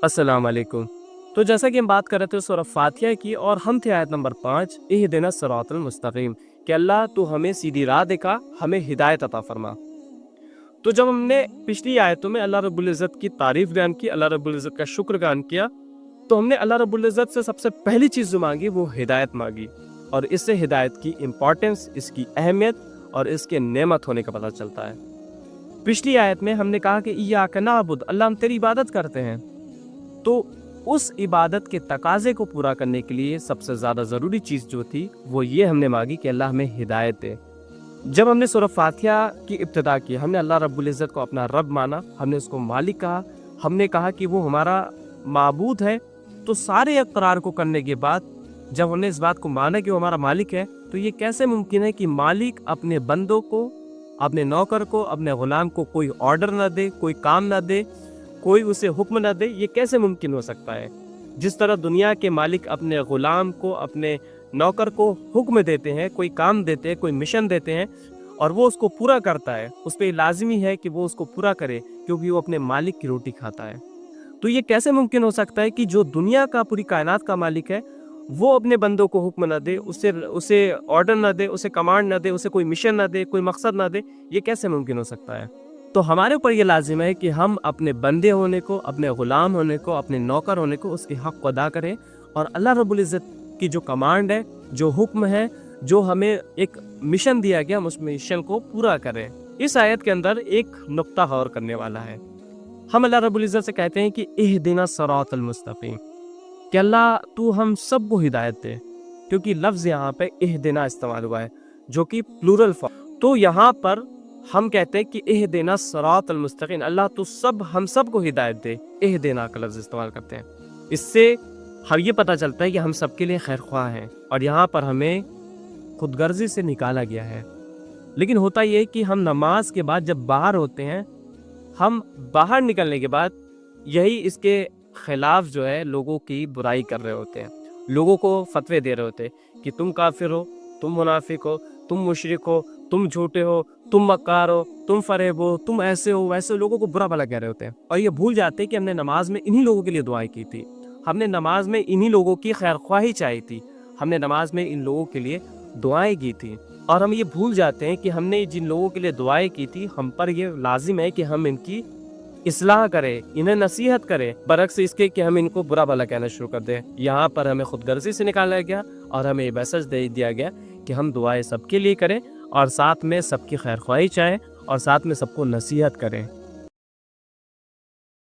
अस्सलाम वालेकुम। तो जैसा कि हम बात कर रहे थे सूरह फातिहा की, और हम थे आयत नंबर 5, इहदिना सिरातल मुस्तकीम, कि अल्लाह तू हमें सीधी राह दिखा, हमें हिदायत अता फरमा। तो जब हमने पिछली आयतों में अल्लाह रब्बुल इज़्ज़त की तारीफ बयान की, अल्लाह रब्बुल इज़्ज़त का शुक्र बयान किया, तो हमने अल्लाह रब्बुल इज़्ज़त से सबसे पहली चीज़ जो मांगी वो हिदायत मांगी, और इससे हिदायत की इम्पॉर्टेंस, इसकी अहमियत और इसके नेमत होने का पता चलता है। पिछली आयत में हमने कहा कि इय्याका नअबुद, अल्लाह हम तेरी इबादत करते हैं। तो उस इबादत के तकाजे को पूरा करने के लिए सबसे ज़्यादा ज़रूरी चीज़ जो थी वो ये हमने मांगी कि अल्लाह हमें हिदायत दे। जब हमने सूरह फातिहा की इब्तिदा की, हमने अल्लाह रब्बुल इज़्ज़त को अपना रब माना, हमने उसको मालिक कहा, हमने कहा कि वो हमारा माबूद है। तो सारे इक़रार को करने के बाद जब हमने इस बात को माना कि वो हमारा मालिक है, तो ये कैसे मुमकिन है कि मालिक अपने बंदों को, अपने नौकर को, अपने ग़ुलाम को कोई ऑर्डर ना दे, कोई काम ना दे, कोई उसे हुक्म ना दे? ये कैसे मुमकिन हो सकता है? जिस तरह दुनिया के मालिक अपने ग़ुलाम को, अपने नौकर को हुक्म देते हैं, कोई काम देते हैं, कोई मिशन देते हैं, और वो उसको पूरा करता है, उस पर लाजिमी है कि वो उसको पूरा करे, क्योंकि वो अपने मालिक की रोटी खाता है। तो ये कैसे मुमकिन हो सकता है कि जो दुनिया का, पूरी कायनात का मालिक है, वो अपने बंदों को हुक्म ना दे, उसे ऑर्डर ना दे, उसे कमांड ना दे, उसे कोई मिशन ना दे, कोई मकसद ना दे? ये कैसे मुमकिन हो सकता है? तो हमारे ऊपर ये लाजिम है कि हम अपने बंदे होने को, अपने ग़ुलाम होने को, अपने नौकर होने को, उसके हक़ को अदा करें, और अल्लाह रब्बुल इज़्ज़त की जो कमांड है, जो हुक्म है, जो हमें एक मिशन दिया गया, हम उस मिशन को पूरा करें। इस आयत के अंदर एक नुक्ता गौर करने वाला है। हम अल्लाह रब्बुल इज़्ज़त से कहते हैं कि इहदिना सिरातल मुस्तकीम, कि अल्लाह तू हम सब को हिदायत दे, क्योंकि लफ्ज़ यहाँ पे इहदिना इस्तेमाल हुआ है जो कि प्लूरल फॉर्म। तो यहाँ पर हम कहते हैं कि इहदिना सिरातल मुस्तकीम, अल्लाह तू हम सब को हिदायत दे, इहदिना का लफ्ज़ इस्तेमाल करते हैं। इससे हम ये पता चलता है कि हम सबके लिए खैर ख्वाह हैं, और यहाँ पर हमें खुदगर्जी से निकाला गया है। लेकिन होता ये है कि हम नमाज के बाद जब बाहर होते हैं, हम बाहर निकलने के बाद यही इसके खिलाफ जो है लोगों की बुराई कर रहे होते हैं, लोगों को फतवे दे रहे होते हैं कि तुम काफिर हो, तुम मुनाफिक हो, तुम मुशरिक हो, तुम झूठे हो, तुम मक्कार हो, तुम फरेब हो, तुम ऐसे हो वैसे, लोगों को बुरा भला कह रहे होते हैं। और ये भूल जाते हैं कि हमने नमाज में इन्हीं लोगों के लिए दुआएं की थी, हमने नमाज में इन्हीं लोगों की खैर ख्वाही चाही थी, हमने नमाज में इन लोगों के लिए दुआएं की थी। और हम ये भूल जाते हैं कि हमने जिन लोगों के लिए दुआएं की थी, हम पर ये लाजिम है कि हम इनकी इस्लाह करें, इन्हें नसीहत करें, बरक्स इसके कि हम इनको बुरा भला कहना शुरू कर दें। यहाँ पर हमें खुदगर्जी से निकाला गया और हमें मैसेज दे दिया गया कि हम दुआएं सबके लिए करें, और साथ में सबकी खैर ख्वाही चाहें, और साथ में सबको नसीहत करें।